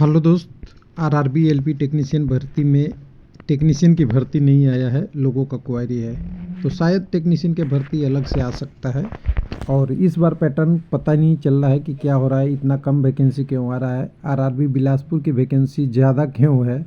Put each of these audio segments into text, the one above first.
Hello दोस्त, RRB LP technician की भर्ती नहीं आया है, लोगों का क्वेरी है। तो शायद टेक्नीशियन की भर्ती अलग से आ सकता है। और इस बार पैटर्न पता नहीं चल रहा है कि क्या हो रहा है, इतना कम वैकेंसी क्यों आ रहा है, आरआरबी बिलासपुर की वैकेंसी ज़्यादा क्यों है।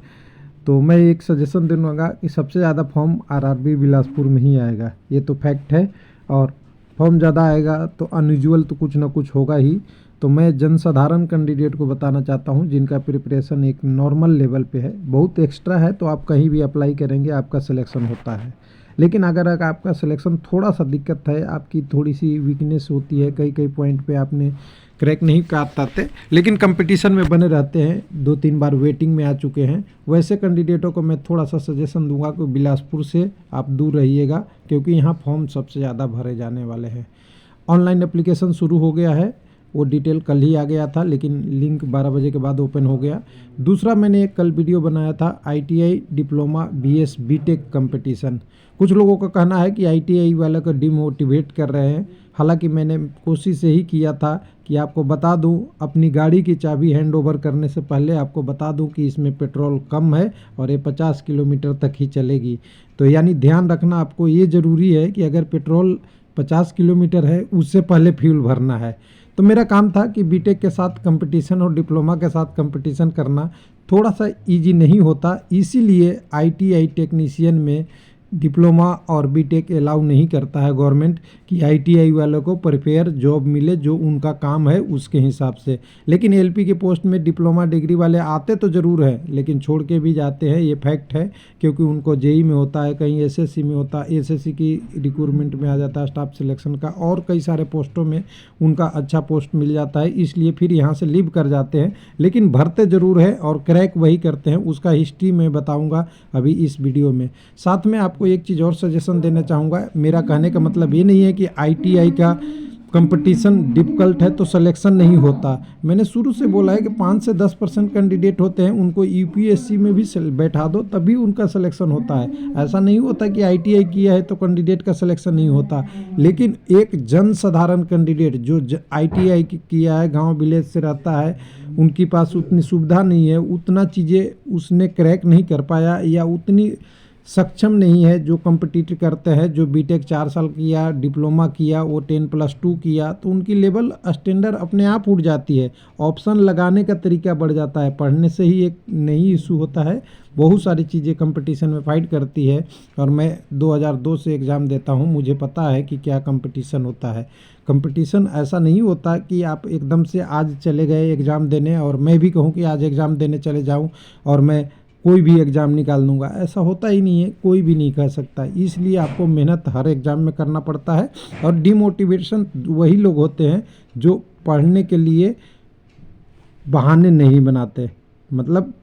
तो मैं एक सजेशन दूंगा कि सबसे ज़्यादा फॉर्म आरआरबी बिलासपुर में ही आएगा, ये तो फैक्ट है। और फॉर्म ज़्यादा आएगा तो अनयूजुअल तो कुछ ना कुछ होगा ही। तो मैं जनसाधारण कैंडिडेट को बताना चाहता हूं जिनका प्रिपरेशन एक नॉर्मल लेवल पे है, बहुत एक्स्ट्रा है तो आप कहीं भी अप्लाई करेंगे आपका सिलेक्शन होता है। लेकिन अगर आपका सिलेक्शन थोड़ा सा दिक्कत है, आपकी थोड़ी सी वीकनेस होती है, कई कई पॉइंट पे आपने क्रैक नहीं कर पाते, लेकिन कंपटीशन में बने रहते हैं, 2-3 बार वेटिंग में आ चुके हैं, वैसे कैंडिडेटों को मैं थोड़ा सा सजेशन दूंगा कि बिलासपुर से आप दूर रहिएगा, क्योंकि यहाँ फॉर्म सबसे ज़्यादा भरे जाने वाले हैं। ऑनलाइन एप्लीकेशन शुरू हो गया है, वो डिटेल कल ही आ गया था, लेकिन लिंक 12 बजे के बाद ओपन हो गया। दूसरा, मैंने एक कल वीडियो बनाया था ITI diploma BS BTech competition. कुछ लोगों का कहना है कि आईटीआई वाले को डिमोटिवेट कर रहे हैं, हालांकि मैंने कोशिश यही किया था कि आपको बता दूं, अपनी गाड़ी की चाबी हैंड ओवर करने से पहले आपको बता दूं कि इसमें पेट्रोल कम है और ये 50 किलोमीटर तक ही चलेगी। तो यानी ध्यान रखना आपको ये ज़रूरी है कि अगर पेट्रोल 50 किलोमीटर है उससे पहले फ्यूल भरना है। तो मेरा काम था कि बीटेक के साथ कंपटीशन और डिप्लोमा के साथ कंपटीशन करना थोड़ा सा इजी नहीं होता, इसीलिए आईटीआई टेक्नीशियन में डिप्लोमा और बीटेक अलाउ नहीं करता है गवर्नमेंट कि आईटीआई वालों को प्रिपेयर जॉब मिले जो उनका काम है उसके हिसाब से। लेकिन एलपी के पोस्ट में डिप्लोमा डिग्री वाले आते तो ज़रूर है, लेकिन छोड़ के भी जाते हैं, ये फैक्ट है। क्योंकि उनको जेई में होता है, कहीं एसएससी में होता है, एसएससी की रिक्रूटमेंट में आ जाता है स्टाफ सिलेक्शन का, और कई सारे पोस्टों में उनका अच्छा पोस्ट मिल जाता है, इसलिए फिर यहाँ से लीव कर जाते हैं। लेकिन भरते ज़रूर है और क्रैक वही करते हैं, उसका हिस्ट्री मैं बताऊँगा अभी इस वीडियो में। साथ में आपको एक चीज़ और सजेशन देना चाहूँगा, मेरा कहने का मतलब ये नहीं है कि आईटीआई का कंपटीशन डिफ़िकल्ट है तो सिलेक्शन नहीं होता। मैंने शुरू से बोला है कि 5 से 10% कैंडिडेट होते हैं, उनको यूपीएससी में भी बैठा दो तभी उनका सिलेक्शन होता है। ऐसा नहीं होता कि आईटीआई किया है तो कैंडिडेट का सिलेक्शन नहीं होता। लेकिन एक जनसाधारण कैंडिडेट जो आईटीआई किया है, गांव विलेज से रहता है, उनके पास उतनी सुविधा नहीं है, उतना चीज़ें उसने क्रैक नहीं कर पाया या उतनी सक्षम नहीं है जो कंपटीट करते हैं, जो बीटेक 4 साल किया, डिप्लोमा किया, वो 10+2 किया, तो उनकी लेवल स्टैंडर्ड अपने आप उठ जाती है। ऑप्शन लगाने का तरीका बढ़ जाता है, पढ़ने से ही एक नई इशू होता है, बहुत सारी चीज़ें कंपटीशन में फाइट करती है। और मैं 2002 से एग्ज़ाम देता हूँ, मुझे पता है कि क्या कंपटीशन होता है। कंपटीशन ऐसा नहीं होता कि आप एकदम से आज चले गए एग्ज़ाम देने और मैं भी कहूँ कि आज एग्ज़ाम देने चले जाऊँ और मैं कोई भी एग्ज़ाम निकाल दूंगा, ऐसा होता ही नहीं है, कोई भी नहीं कर सकता। इसलिए आपको मेहनत हर एग्ज़ाम में करना पड़ता है। और डिमोटिवेशन वही लोग होते हैं जो पढ़ने के लिए बहाने नहीं बनाते। मतलब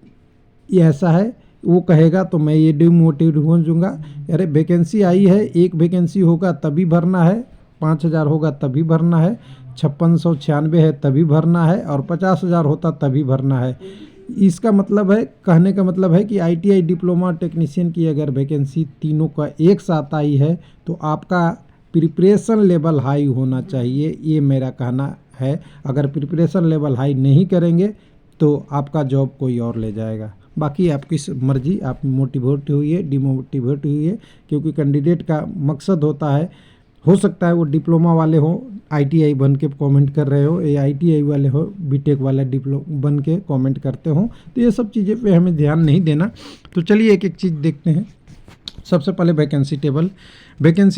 ये ऐसा है, वो कहेगा तो मैं ये डिमोटिवेट हो जाऊँगा, अरे वैकेंसी आई है, एक वैकेंसी होगा तभी भरना है, 5000 होगा तभी भरना है, 5696 है तभी भरना है, और 50,000 होता तभी भरना है। इसका मतलब है, कहने का मतलब है कि आईटीआई डिप्लोमा टेक्नीशियन की अगर वैकेंसी तीनों का एक साथ आई है तो आपका प्रिपरेशन लेवल हाई होना चाहिए, ये मेरा कहना है। अगर प्रिपरेशन लेवल हाई नहीं करेंगे तो आपका जॉब कोई और ले जाएगा। बाकी आपकी मर्जी, आप मोटिवेट हुई डिमोटिवेट हुई है, क्योंकि कैंडिडेट का मकसद होता है, हो सकता है वो डिप्लोमा वाले हो आईटीआई बन के कमेंट कर रहे हो, या आईटीआई वाले हो बीटेक वाला बन के कमेंट करते हो, तो ये सब चीज़ें पे हमें ध्यान नहीं देना। तो चलिए एक एक चीज़ देखते हैं। सबसे पहले वैकेंसी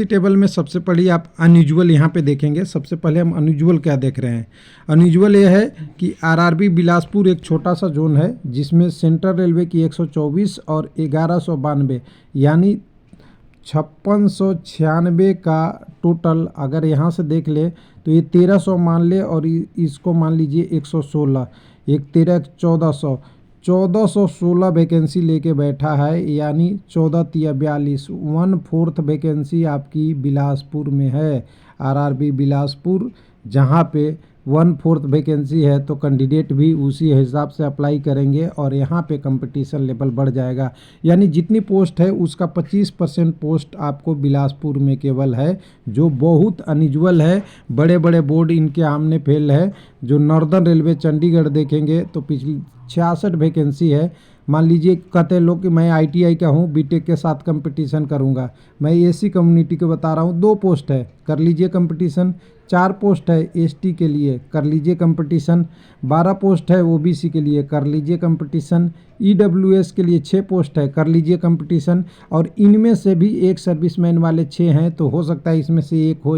टेबल में सबसे पहले आप अनयूजुअल यहाँ पे देखेंगे। सबसे पहले हम अनयूजुअल क्या देख रहे हैं, अनयूजुअल ये है कि आरआरबी बिलासपुर एक छोटा सा जोन है जिसमें सेंट्रल रेलवे की 124 और 1192 यानी 5696 का टोटल अगर यहाँ से देख ले तो ये 1300 मान ले, और इसको मान लीजिए 116, एक 13 1400, 1416 वैकेंसी लेके बैठा है, यानी 14 तिया 42, 1/4 वैकेंसी आपकी बिलासपुर में है। आरआरबी बिलासपुर, जहाँ पे 1/4 वैकेंसी है तो कैंडिडेट भी उसी हिसाब से अप्लाई करेंगे और यहाँ पे कंपटीशन लेवल बढ़ जाएगा। यानी जितनी पोस्ट है उसका 25% पोस्ट आपको बिलासपुर में केवल है, जो बहुत अनयूजुअल है। बड़े बड़े बोर्ड इनके आमने फेल है। जो नॉर्दर्न रेलवे चंडीगढ़ देखेंगे तो पिछली 66 वैकेंसी है। मान लीजिए कहते हैं लोग कि मैं ITI का हूँ, बीटेक के साथ कंपटीशन करूँगा। मैं एसी कम्युनिटी को बता रहा हूँ, 2 पोस्ट है, कर लीजिए कंपटीशन। 4 पोस्ट है ST के लिए, कर लीजिए कंपटीशन। 12 पोस्ट है OBC के लिए, कर लीजिए कंपटीशन। EWS के लिए 6 पोस्ट है, कर लीजिए कंपटीशन। और इनमें से भी एक सर्विसमैन वाले 6 हैं, तो हो सकता है इसमें से एक हो,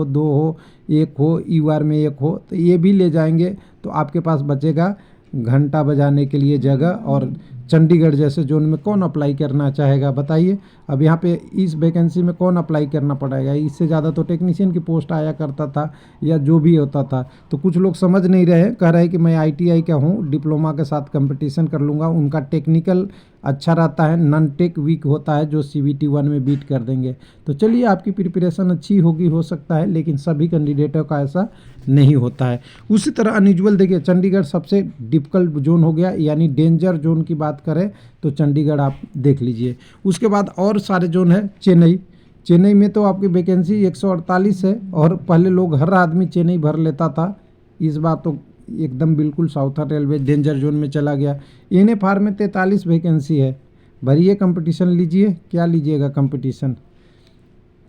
2 हो, 1 हो, EOR में 1 हो, तो ये भी ले जाएंगे तो आपके पास बचेगा घंटा बजाने के लिए जगह। और चंडीगढ़ जैसे जोन में कौन अप्लाई करना चाहेगा बताइए। अब यहाँ पे इस वैकेंसी में कौन अप्लाई करना पड़ेगा। इससे ज़्यादा तो टेक्नीशियन की पोस्ट आया करता था या जो भी होता था। तो कुछ लोग समझ नहीं रहे, कह रहे हैं कि मैं ITI का हूँ, डिप्लोमा के साथ कंपटीशन कर लूँगा। उनका टेक्निकल अच्छा रहता है, नॉन टेक वीक होता है, जो CBT 1 में बीट कर देंगे। तो चलिए आपकी प्रिपरेशन अच्छी होगी, हो सकता है, लेकिन सभी कैंडिडेटों का ऐसा नहीं होता है। उसी तरह अनयूजुअल देखिए, चंडीगढ़ सबसे डिफ़िकल्ट जोन हो गया, यानी डेंजर जोन की बात करें तो चंडीगढ़ आप देख लीजिए। उसके बाद और सारे जोन है। चेन्नई में तो आपकी वैकेंसी 148 है और पहले लोग हर आदमी चेन्नई भर लेता था। इस बार तो एकदम बिल्कुल साउथर्न रेलवे डेंजर जोन में चला गया। NFR में 43 वैकेंसी है, भरिए कंपटीशन लीजिए। क्या लीजिएगा कंपटीशन,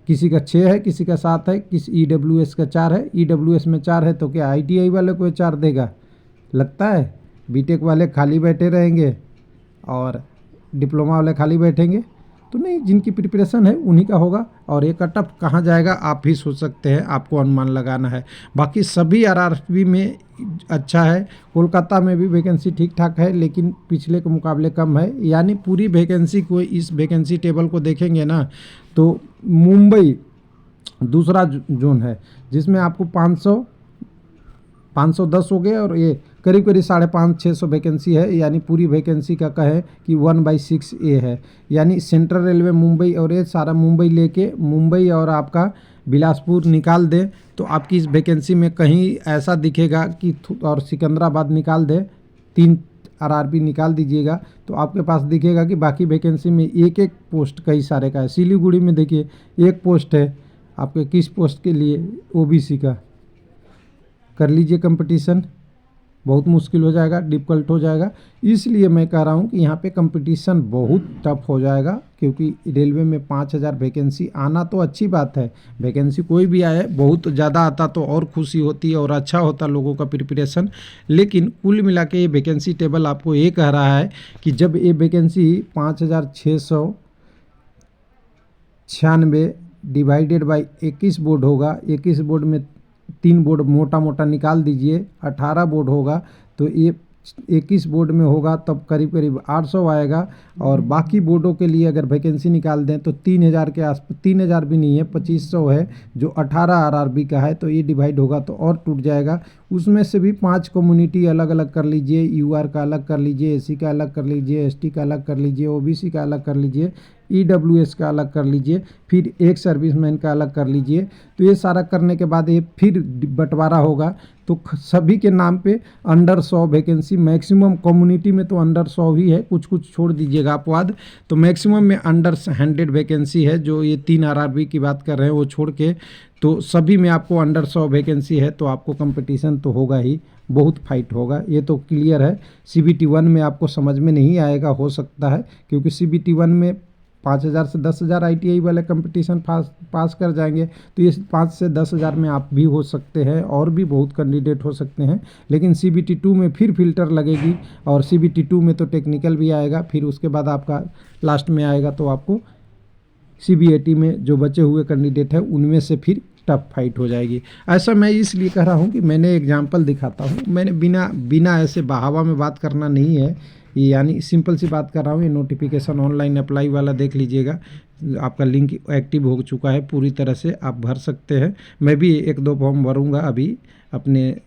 किसी का 6 है, किसी का 7 है, किसी EWS का 4 है। EWS में 4 है तो क्या ITI वाले को 4 देगा? लगता है बीटेक वाले खाली बैठे रहेंगे और डिप्लोमा वाले खाली बैठेंगे? तो नहीं, जिनकी प्रिपरेशन है उन्हीं का होगा। और ये कट ऑफ कहाँ जाएगा आप भी सोच सकते हैं, आपको अनुमान लगाना है। बाकी सभी RRB में अच्छा है। कोलकाता में भी वैकेंसी ठीक ठाक है, लेकिन पिछले के मुकाबले कम है। यानी पूरी वैकेंसी को, इस वैकेंसी टेबल को देखेंगे ना तो मुंबई दूसरा जोन है, जिसमें आपको 510 हो गए और ये करीब 550-600 वैकेंसी है। यानी पूरी वैकेंसी का कहें कि 1/6 है। यानी सेंट्रल रेलवे मुंबई और ये सारा मुंबई लेके, मुंबई और आपका बिलासपुर निकाल दे तो आपकी इस वैकेंसी में कहीं ऐसा दिखेगा कि, और सिकंदराबाद निकाल दे, 3 RRB निकाल दीजिएगा तो आपके पास दिखेगा कि बाकी वैकेंसी में एक एक पोस्ट कई सारे का है। सिलीगुड़ी में देखिए 1 पोस्ट है आपके, किस पोस्ट के लिए? OBC का। कर लीजिए कंपटीशन, बहुत मुश्किल हो जाएगा, डिफ़िकल्ट हो जाएगा। इसलिए मैं कह रहा हूँ कि यहाँ पे कंपटीशन बहुत टफ हो जाएगा, क्योंकि रेलवे में 5000 वैकेंसी आना तो अच्छी बात है। वैकेंसी कोई भी आए, बहुत ज़्यादा आता तो और खुशी होती है और अच्छा होता लोगों का प्रिपरेशन। लेकिन कुल मिला के ये वैकेंसी टेबल आपको ये कह रहा है कि जब ये वैकेंसी 5696 डिवाइडेड बाई 21 बोर्ड होगा, 21 बोर्ड में 3 बोर्ड मोटा मोटा निकाल दीजिए, 18 बोर्ड होगा तो ये 21 बोर्ड में होगा तब करीब 800 आएगा। और बाकी बोर्डों के लिए अगर वैकेंसी निकाल दें तो 3000 के आस, 3000 भी नहीं है, 2500 है, जो 18 RRB का है। तो ये डिवाइड होगा तो और टूट जाएगा। उसमें से भी 5 कम्युनिटी अलग अलग कर लीजिए, UR का अलग कर लीजिए, SC का अलग कर लीजिए, ST का अलग कर लीजिए, OBC का अलग कर लीजिए, EWS का अलग कर लीजिए, फिर एक सर्विसमैन का अलग कर लीजिए। तो ये सारा करने के बाद ये फिर बंटवारा होगा तो सभी के नाम पे अंडर 100 वैकेंसी मैक्सिमम। कम्युनिटी में तो अंडर 100 ही है, कुछ कुछ छोड़ दीजिएगा अपवाद, तो मैक्सिमम में अंडर 100 वैकेंसी है। जो ये 3 RRB की बात कर रहे हैं वो छोड़ के, तो सभी में आपको अंडर 100 वैकेंसी है। तो आपको कंपटीशन तो होगा ही, बहुत फाइट होगा, ये तो क्लियर है। CBT 1 में आपको समझ में नहीं आएगा, हो सकता है, क्योंकि CBT 1 में 5000 से 10,000 ITI वाले कंपटीशन पास कर जाएंगे। तो ये 5 से 10,000 में आप भी हो सकते हैं, और भी बहुत कैंडिडेट हो सकते हैं। लेकिन CBT 2 में फिर फिल्टर लगेगी, और CBT 2 में तो टेक्निकल भी आएगा, फिर उसके बाद आपका लास्ट में आएगा तो आपको CBAT में जो बचे हुए कैंडिडेट हैं उनमें से फिर टफ फाइट हो जाएगी। ऐसा मैं इसलिए कह रहा हूँ कि मैंने एग्जाम्पल दिखाता हूँ, मैंने बिना ऐसे बहावा में बात करना नहीं है। ये यानी सिंपल सी बात कर रहा हूँ। ये नोटिफिकेशन ऑनलाइन अप्लाई वाला देख लीजिएगा, आपका लिंक एक्टिव हो चुका है, पूरी तरह से आप भर सकते हैं। मैं भी 1-2 फॉर्म भरूँगा अभी अपने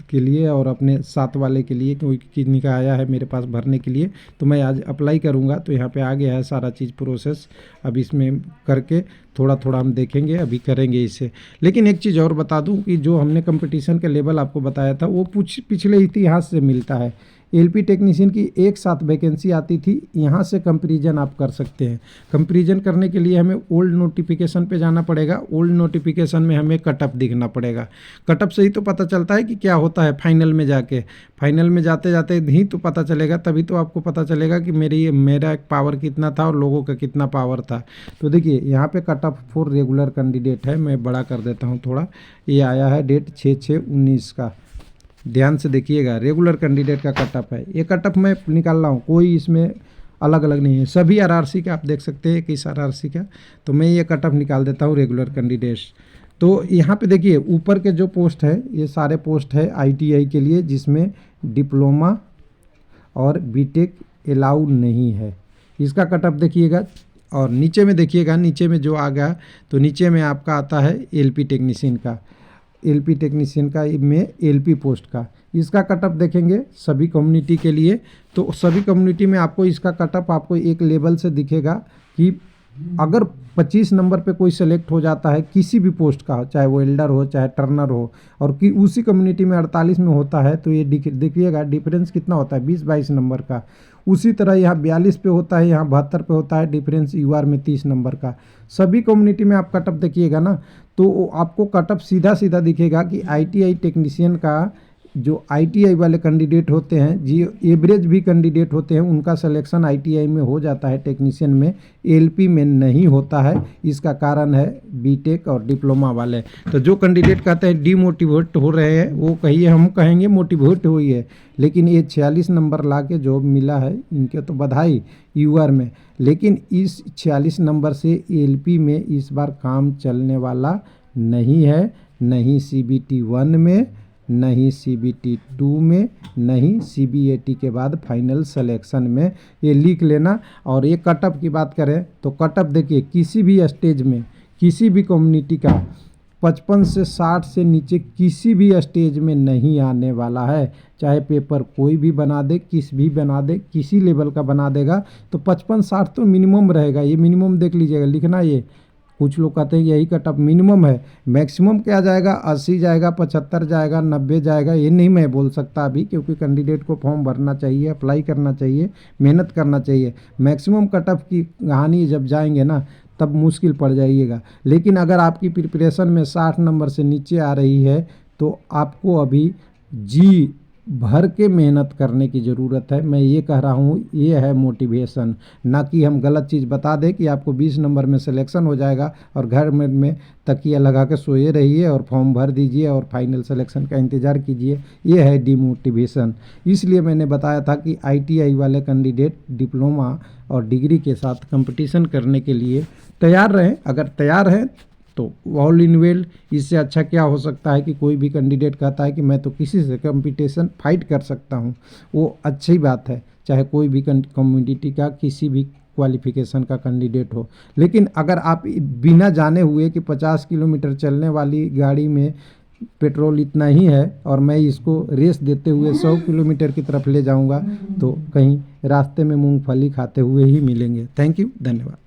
के लिए और अपने साथ वाले के लिए, कोई किन्हीं का आया है मेरे पास भरने के लिए, तो मैं आज अप्लाई करूँगा। तो यहाँ पे आ गया है सारा चीज़ प्रोसेस। अब इसमें करके थोड़ा थोड़ा हम देखेंगे, अभी करेंगे इसे। लेकिन एक चीज़ और बता दूं कि जो हमने कंपटीशन का लेवल आपको बताया था वो पिछले इतिहास से मिलता है। एलपी टेक्नीशियन की एक साथ वैकेंसी आती थी, यहाँ से कंपैरिजन आप कर सकते हैं। कंपैरिजन करने के लिए हमें ओल्ड नोटिफिकेशन पे जाना पड़ेगा। ओल्ड नोटिफिकेशन में हमें कटअप दिखना पड़ेगा। कटअप से ही तो पता चलता है कि क्या होता है फाइनल में जाके। फाइनल में जाते जाते ही तो पता चलेगा, तभी तो आपको पता चलेगा कि मेरा पावर कितना था और लोगों का कितना पावर था। तो देखिए यहाँ पे कटअप फॉर रेगुलर कैंडिडेट है, मैं बड़ा कर देता हूँ थोड़ा। ये आया है डेट 6/6/19 का, ध्यान से देखिएगा। रेगुलर कैंडिडेट का कटअप है, ये कटअप मैं निकाल रहा हूँ, कोई इसमें अलग अलग नहीं है, सभी आरआरसी का आप देख सकते हैं, किस आरआरसी का। तो मैं ये कटअप निकाल देता हूँ रेगुलर कैंडिडेट्स। तो यहाँ पे देखिए ऊपर के जो पोस्ट है ये सारे पोस्ट है आईटीआई के लिए, जिसमें डिप्लोमा और बीटेक अलाउ नहीं है। इसका कटअप देखिएगा। और नीचे में देखिएगा, नीचे में जो आ गया तो नीचे में आपका आता है एलपी टेक्नीशियन का, एलपी टेक्नीशियन का में एलपी पोस्ट का। इसका कटअप देखेंगे सभी कम्युनिटी के लिए, तो सभी कम्युनिटी में आपको इसका कटअप आपको एक लेवल से दिखेगा कि अगर 25 नंबर पे कोई सेलेक्ट हो जाता है किसी भी पोस्ट का, चाहे वो एल्डर हो चाहे टर्नर हो, और कि उसी कम्युनिटी में 48 में होता है, तो ये देखिएगा डिफरेंस कितना होता है, 20-22 नंबर का। उसी तरह यहाँ 42 पे होता है, यहाँ 72 पे होता है, डिफरेंस यूआर में 30 नंबर का। सभी कम्युनिटी में आप कटअप देखिएगा ना, तो आपको कटअप सीधा सीधा दिखेगा कि आईटीआई टेक्नीशियन का जो आईटीआई वाले कैंडिडेट होते हैं, जी एवरेज भी कैंडिडेट होते हैं, उनका सिलेक्शन आईटीआई में हो जाता है टेक्नीशियन में, एलपी में नहीं होता है। इसका कारण है बीटेक और डिप्लोमा वाले। तो जो कैंडिडेट कहते हैं डीमोटिवेट हो रहे हैं, वो कहिए, हम कहेंगे मोटिवेट हुई है। लेकिन ये 46 नंबर ला के जॉब मिला है, इनके तो बधाई यूआर में। लेकिन इस 46 नंबर से एलपी में इस बार काम चलने वाला नहीं है, नहीं सीबीटी 1 में, नहीं सीबीटी 2 में, नहीं सीबीएटी के बाद फाइनल सिलेक्शन में। ये लिख लेना। और ये कटअप की बात करें तो कटअप देखिए किसी भी स्टेज में, किसी भी कम्युनिटी का 55 से 60 से नीचे किसी भी स्टेज में नहीं आने वाला है। चाहे पेपर कोई भी बना दे, किसी लेवल का बना देगा, तो 55-60 तो मिनिमम रहेगा। ये मिनिमम देख लीजिएगा, लिखना ये। कुछ लोग कहते हैं यही कटअप मिनिमम है, मैक्सिमम क्या जाएगा, 80 जाएगा, 75 जाएगा, 90 जाएगा, ये नहीं मैं बोल सकता अभी, क्योंकि कैंडिडेट को फॉर्म भरना चाहिए, अप्लाई करना चाहिए, मेहनत करना चाहिए। मैक्सिमम कटअप की कहानी जब जाएंगे ना तब मुश्किल पड़ जाइएगा। लेकिन अगर आपकी प्रिपरेशन में 60 नंबर से नीचे आ रही है तो आपको अभी जी भर के मेहनत करने की ज़रूरत है। मैं ये कह रहा हूँ, ये है मोटिवेशन, ना कि हम गलत चीज़ बता दें कि आपको 20 नंबर में सिलेक्शन हो जाएगा और घर में तकिया लगा के सोए रहिए और फॉर्म भर दीजिए और फाइनल सिलेक्शन का इंतज़ार कीजिए। ये है डीमोटिवेशन। इसलिए मैंने बताया था कि आईटीआई वाले कैंडिडेट डिप्लोमा और डिग्री के साथ कंपटीशन करने के लिए तैयार रहें। अगर तैयार हैं तो ऑल इन वेल। इससे अच्छा क्या हो सकता है कि कोई भी कैंडिडेट कहता है कि मैं तो किसी से कंपटीशन फाइट कर सकता हूं, वो अच्छी बात है, चाहे कोई भी कम्युनिटी का किसी भी क्वालिफिकेशन का कैंडिडेट हो। लेकिन अगर आप बिना जाने हुए कि 50 किलोमीटर चलने वाली गाड़ी में पेट्रोल इतना ही है और मैं इसको रेस देते हुए 100 किलोमीटर की तरफ ले जाऊंगा, तो कहीं रास्ते में मूंगफली खाते हुए ही मिलेंगे। थैंक यू, धन्यवाद।